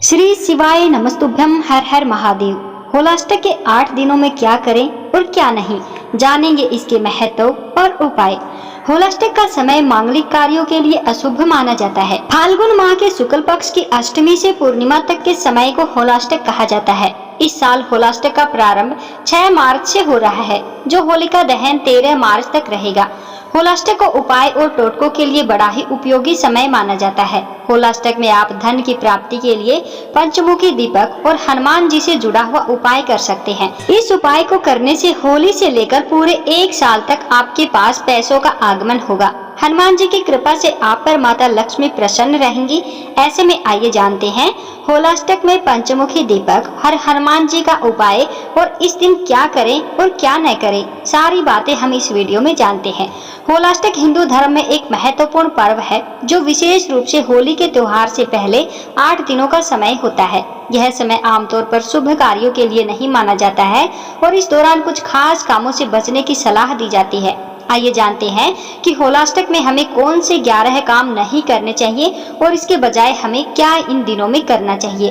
श्री शिवाय नमस्तुभ्यम। हर हर महादेव। होलाष्टक के 8 दिनों में क्या करें और क्या नहीं, जानेंगे इसके महत्व और उपाय। होलाष्टक का समय मांगलिक कार्यों के लिए अशुभ माना जाता है। फाल्गुन माह के शुक्ल पक्ष की अष्टमी से पूर्णिमा तक के समय को होलाष्टक कहा जाता है। इस साल होलाष्टक का प्रारंभ 6 मार्च से हो रहा है, जो होलिका दहन 13 मार्च तक रहेगा। होलाष्टक को उपाय और टोटकों के लिए बड़ा ही उपयोगी समय माना जाता है। होलाष्टक में आप धन की प्राप्ति के लिए पंचमुखी दीपक और हनुमान जी से जुड़ा हुआ उपाय कर सकते हैं। इस उपाय को करने से होली से लेकर पूरे 1 साल तक आपके पास पैसों का आगमन होगा। हनुमान जी की कृपा से आप पर माता लक्ष्मी प्रसन्न रहेंगी। ऐसे में आइए जानते हैं होलाष्टक में पंचमुखी दीपक हर हनुमान जी का उपाय और इस दिन क्या करें और क्या न करें। सारी बातें हम इस वीडियो में जानते हैं। होलाष्टक हिंदू धर्म में एक महत्वपूर्ण पर्व है, जो विशेष रूप से होली के त्योहार से पहले 8 दिनों का समय होता है। यह समय आमतौर पर शुभ कार्यों के लिए नहीं माना जाता है और इस दौरान कुछ खास कामों से बचने की सलाह दी जाती है। आइए जानते हैं कि होलाष्टक में हमें कौन से 11 काम नहीं करने चाहिए और इसके बजाय हमें क्या इन दिनों में करना चाहिए।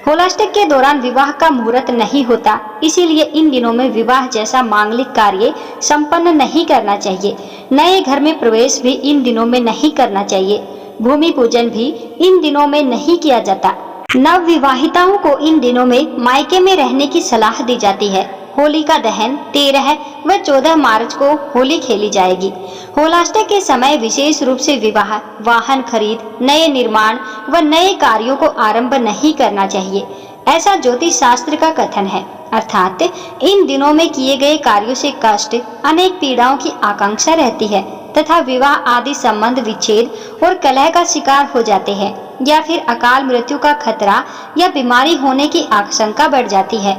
होलाष्टक के दौरान विवाह का मुहूर्त नहीं होता, इसीलिए इन दिनों में विवाह जैसा मांगलिक कार्य संपन्न नहीं करना चाहिए। नए घर में प्रवेश भी इन दिनों में नहीं करना चाहिए। भूमि पूजन भी इन दिनों में नहीं किया जाता। नव विवाहिताओं को इन दिनों में मायके में रहने की सलाह दी जाती है। होली का दहन 13 व 14 मार्च को होली खेली जाएगी। होलाष्टक के समय विशेष रूप से विवाह, वाहन खरीद, नए निर्माण व नए कार्यों को आरंभ नहीं करना चाहिए, ऐसा ज्योतिष शास्त्र का कथन है। अर्थात इन दिनों में किए गए कार्यों से कष्ट, अनेक पीड़ाओं की आकांक्षा रहती है तथा विवाह आदि संबंध विच्छेद और कलह का शिकार हो जाते हैं, या फिर अकाल मृत्यु का खतरा या बीमारी होने की आशंका बढ़ जाती है।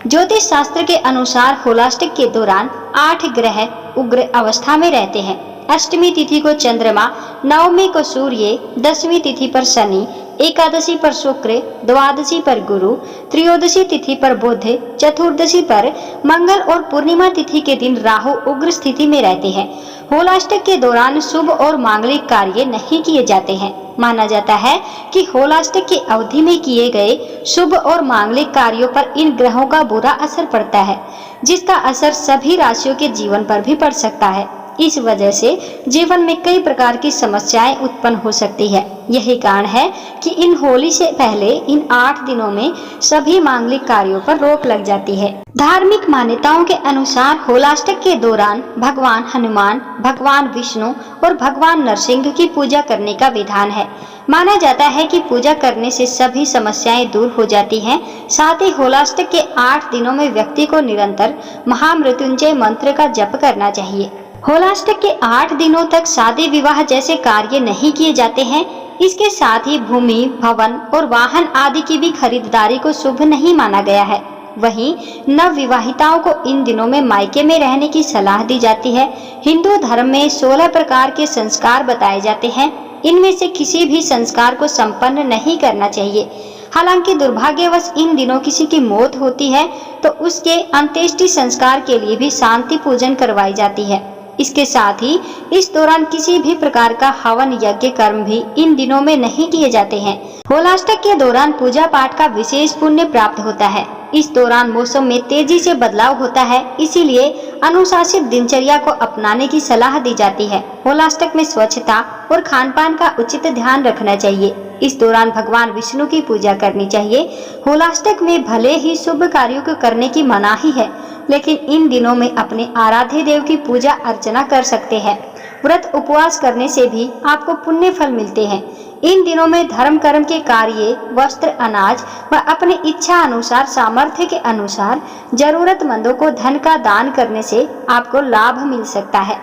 ज्योतिष शास्त्र के अनुसार होलाष्टक के दौरान 8 ग्रह उग्र अवस्था में रहते हैं। अष्टमी तिथि को चंद्रमा, नवमी को सूर्य, 10वीं तिथि पर शनि, एकादशी पर शुक्र, द्वादशी पर गुरु, त्रयोदशी तिथि पर बुध, चतुर्दशी पर मंगल और पूर्णिमा तिथि के दिन राहु उग्र स्थिति में रहते हैं। होलाष्टक के दौरान शुभ और मांगलिक कार्य नहीं किए जाते हैं। माना जाता है कि होलाष्टक की अवधि में किए गए शुभ और मांगलिक कार्यों पर इन ग्रहों का बुरा असर पड़ता है, जिसका असर सभी राशियों के जीवन पर भी पड़ सकता है। इस वजह से जीवन में कई प्रकार की समस्याएं उत्पन्न हो सकती है। यही कारण है कि इन होली से पहले इन 8 दिनों में सभी मांगलिक कार्यों पर रोक लग जाती है। धार्मिक मान्यताओं के अनुसार होलाष्टक के दौरान भगवान हनुमान, भगवान विष्णु और भगवान नरसिंह की पूजा करने का विधान है। माना जाता है कि पूजा करने से सभी समस्याएं दूर हो जाती हैं। साथ ही होलाष्टक के 8 दिनों में व्यक्ति को निरंतर महामृत्युंजय मंत्र का जप करना चाहिए। होलाष्टक के 8 दिनों तक शादी विवाह जैसे कार्य नहीं किए जाते हैं। इसके साथ ही भूमि, भवन और वाहन आदि की भी खरीदारी को शुभ नहीं माना गया है। वहीं नव विवाहिताओं को इन दिनों में मायके में रहने की सलाह दी जाती है। हिंदू धर्म में 16 प्रकार के संस्कार बताए जाते हैं। इनमें से किसी भी संस्कार को संपन्न नहीं करना चाहिए। हालांकि दुर्भाग्यवश इन दिनों किसी की मौत होती है तो उसके अंत्येष्टि संस्कार के लिए भी शांति पूजन करवाई जाती है। इसके साथ ही इस दौरान किसी भी प्रकार का हवन यज्ञ कर्म भी इन दिनों में नहीं किए जाते हैं। होलाष्टक के दौरान पूजा पाठ का विशेष पुण्य प्राप्त होता है। इस दौरान मौसम में तेजी से बदलाव होता है, इसीलिए अनुशासित दिनचर्या को अपनाने की सलाह दी जाती है। होलाष्टक में स्वच्छता और खान पान का उचित ध्यान रखना चाहिए। इस दौरान भगवान विष्णु की पूजा करनी चाहिए। होलाष्टक में भले ही शुभ कार्यों को करने की मनाही है, लेकिन इन दिनों में अपने आराध्य देव की पूजा अर्चना कर सकते हैं। व्रत उपवास करने से भी आपको पुण्य फल मिलते हैं। इन दिनों में धर्म कर्म के कार्य, वस्त्र, अनाज व अपने इच्छा अनुसार सामर्थ्य के अनुसार जरूरतमंदों को धन का दान करने से आपको लाभ मिल सकता है।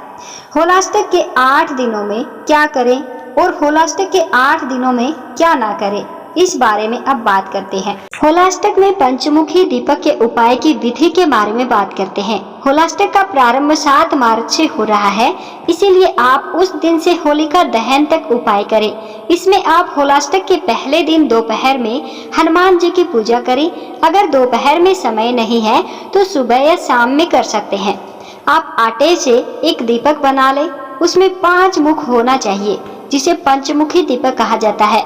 होलाष्टक के 8 दिनों में क्या करें और होलाष्टक के 8 दिनों में क्या ना करें, इस बारे में अब बात करते हैं। होलाष्टक में पंचमुखी दीपक के उपाय की विधि के बारे में बात करते हैं। होलाष्टक का प्रारंभ 7 मार्च से हो रहा है, इसीलिए आप उस दिन से होलिका दहन तक उपाय करें। इसमें आप होलाष्टक के पहले दिन दोपहर में हनुमान जी की पूजा करें। अगर दोपहर में समय नहीं है तो सुबह या शाम में कर सकते हैं। आप आटे से एक दीपक बना लें। उसमें 5 मुख होना चाहिए, जिसे पंचमुखी दीपक कहा जाता है।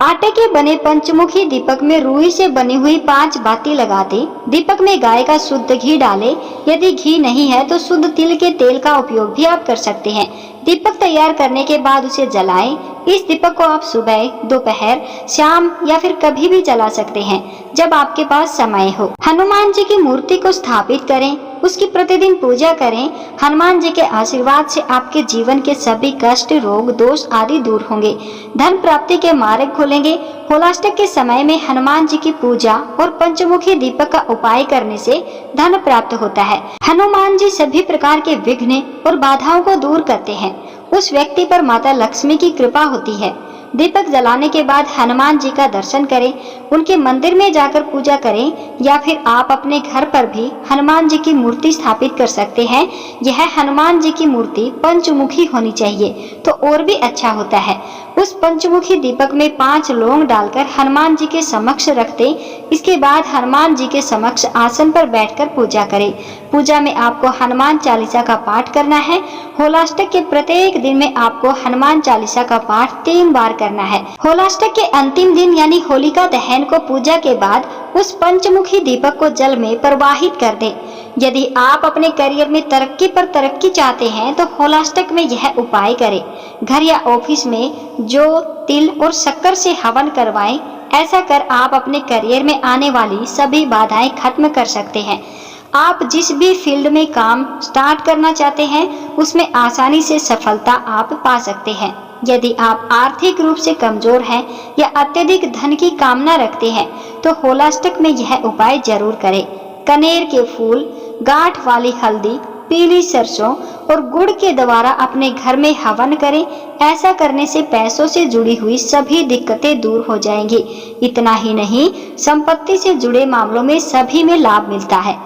आटे के बने पंचमुखी दीपक में रुई से बनी हुई 5 बाती लगा दें। दीपक में गाय का शुद्ध घी डालें। यदि घी नहीं है तो शुद्ध तिल के तेल का उपयोग भी आप कर सकते हैं। दीपक तैयार करने के बाद उसे जलाएं। इस दीपक को आप सुबह, दोपहर, शाम या फिर कभी भी जला सकते हैं जब आपके पास समय हो। हनुमान जी की मूर्ति को स्थापित करें, उसकी प्रतिदिन पूजा करें। हनुमान जी के आशीर्वाद से आपके जीवन के सभी कष्ट, रोग, दोष आदि दूर होंगे। धन प्राप्ति के मार्ग खुलेंगे। होलाष्टक के समय में हनुमान जी की पूजा और पंचमुखी दीपक का उपाय करने से धन प्राप्त होता है। हनुमान जी सभी प्रकार के विघ्न और बाधाओं को दूर करते हैं। उस व्यक्ति पर माता लक्ष्मी की कृपा होती है। दीपक जलाने के बाद हनुमान जी का दर्शन करें, उनके मंदिर में जाकर पूजा करें या फिर आप अपने घर पर भी हनुमान जी की मूर्ति स्थापित कर सकते हैं। यह हनुमान जी की मूर्ति पंचमुखी होनी चाहिए तो और भी अच्छा होता है। उस पंचमुखी दीपक में 5 लौंग डालकर हनुमान जी के समक्ष रख दें। इसके बाद हनुमान जी के समक्ष आसन पर बैठकर पूजा करें। पूजा में आपको हनुमान चालीसा का पाठ करना है। होलाष्टक के प्रत्येक दिन में आपको हनुमान चालीसा का पाठ 3 बार करना है। होलाष्टक के अंतिम दिन यानी होलिका दहन को पूजा के बाद उस पंचमुखी दीपक को जल में प्रवाहित कर दें। यदि आप अपने करियर में तरक्की पर तरक्की चाहते हैं तो होलाष्टक में यह उपाय करें। घर या ऑफिस में जौ, तिल और शक्कर से हवन करवाएं। ऐसा कर आप अपने करियर में आने वाली सभी बाधाएं खत्म कर सकते हैं। आप जिस भी फील्ड में काम स्टार्ट करना चाहते हैं उसमें आसानी से सफलता आप पा सकते हैं। यदि आप आर्थिक रूप से कमजोर हैं या अत्यधिक धन की कामना रखते हैं तो होलाष्टक में यह उपाय जरूर करें। कनेर के फूल, गांठ वाली हल्दी, पीली सरसों और गुड़ के द्वारा अपने घर में हवन करें। ऐसा करने से पैसों से जुड़ी हुई सभी दिक्कतें दूर हो जाएंगी। इतना ही नहीं, संपत्ति से जुड़े मामलों में सभी में लाभ मिलता है।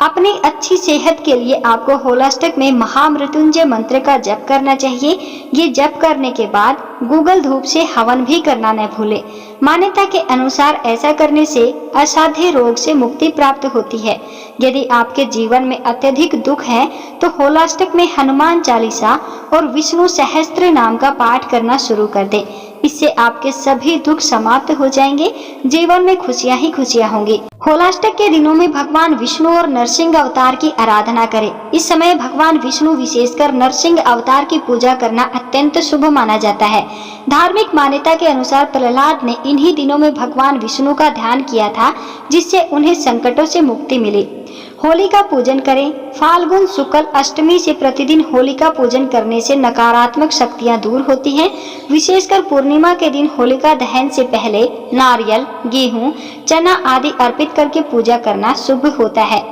अपनी अच्छी सेहत के लिए आपको होलाष्टक में महामृत्युंजय मंत्र का जप करना चाहिए। ये जप करने के बाद गूगल धूप से हवन भी करना न भूलें। मान्यता के अनुसार ऐसा करने से असाध्य रोग से मुक्ति प्राप्त होती है। यदि आपके जीवन में अत्यधिक दुख है तो होलाष्टक में हनुमान चालीसा और विष्णु सहस्त्र नाम का पाठ करना शुरू कर दें। इससे आपके सभी दुख समाप्त हो जाएंगे। जीवन में खुशियां ही खुशियां होंगी। होलाष्टक के दिनों में भगवान विष्णु और नरसिंह अवतार की आराधना करें। इस समय भगवान विष्णु विशेषकर नरसिंह अवतार की पूजा करना अत्यंत शुभ माना जाता है। धार्मिक मान्यता के अनुसार प्रहलाद ने इन्हीं दिनों में भगवान विष्णु का ध्यान किया था, जिससे उन्हें संकटों से मुक्ति मिली। होली का पूजन करें। फाल्गुन शुक्ल अष्टमी से प्रतिदिन होली का पूजन करने से नकारात्मक शक्तियां दूर होती हैं। विशेषकर पूर्णिमा के दिन होलिका दहन से पहले नारियल, गेहूं, चना आदि अर्पित करके पूजा करना शुभ होता है।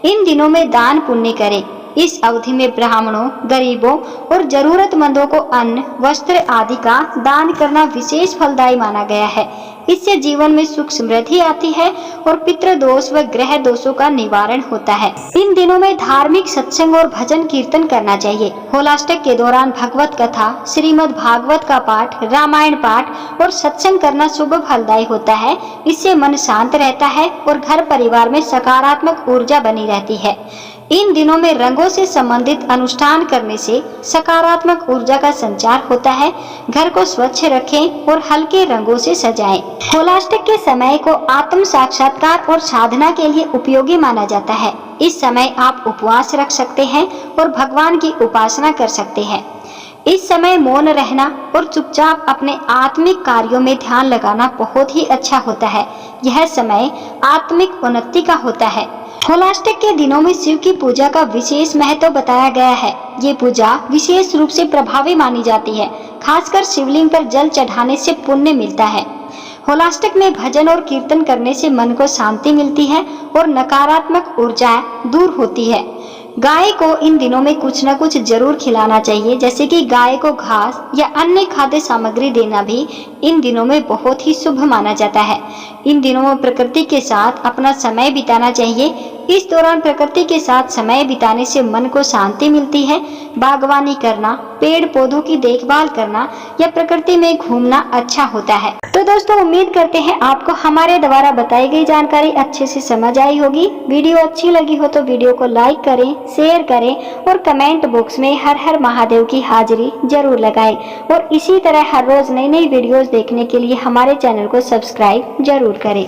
इन दिनों में दान पुण्य करें। इस अवधि में ब्राह्मणों, गरीबों और जरूरतमंदों को अन्न, वस्त्र आदि का दान करना विशेष फलदायी माना गया है। इससे जीवन में सुख समृद्धि आती है और पितृदोष व ग्रह दोषों का निवारण होता है। इन दिनों में धार्मिक सत्संग और भजन कीर्तन करना चाहिए। होलाष्टक के दौरान भगवत कथा, श्रीमद् भागवत का पाठ, रामायण पाठ और सत्संग करना शुभ फलदायी होता है। इससे मन शांत रहता है और घर परिवार में सकारात्मक ऊर्जा बनी रहती है। इन दिनों में रंगों से संबंधित अनुष्ठान करने से सकारात्मक ऊर्जा का संचार होता है। घर को स्वच्छ रखें और हल्के रंगों से सजाएं। होलाष्टक के समय को आत्म साक्षात्कार और साधना के लिए उपयोगी माना जाता है। इस समय आप उपवास रख सकते हैं और भगवान की उपासना कर सकते हैं। इस समय मौन रहना और चुपचाप अपने आत्मिक कार्यों में ध्यान लगाना बहुत ही अच्छा होता है। यह समय आत्मिक उन्नति का होता है। होलाष्टक के दिनों में शिव की पूजा का विशेष महत्व बताया गया है। ये पूजा विशेष रूप से प्रभावी मानी जाती है। खासकर शिवलिंग पर जल चढ़ाने से पुण्य मिलता है। होलाष्टक में भजन और कीर्तन करने से मन को शांति मिलती है और नकारात्मक ऊर्जा दूर होती है। गाय को इन दिनों में कुछ न कुछ जरूर खिलाना चाहिए, जैसे कि गाय को घास या अन्य खाद्य सामग्री देना भी इन दिनों में बहुत ही शुभ माना जाता है। इन दिनों में प्रकृति के साथ अपना समय बिताना चाहिए। इस दौरान प्रकृति के साथ समय बिताने से मन को शांति मिलती है। बागवानी करना, पेड़ पौधों की देखभाल करना या प्रकृति में घूमना अच्छा होता है। तो दोस्तों, उम्मीद करते हैं आपको हमारे द्वारा बताई गई जानकारी अच्छे से समझ आई होगी। वीडियो अच्छी लगी हो तो वीडियो को लाइक करें, शेयर करें और कमेंट बॉक्स में हर हर महादेव की हाजिरी जरूर लगाएं। और इसी तरह हर रोज नई नई वीडियोस देखने के लिए हमारे चैनल को सब्सक्राइब जरूर करें।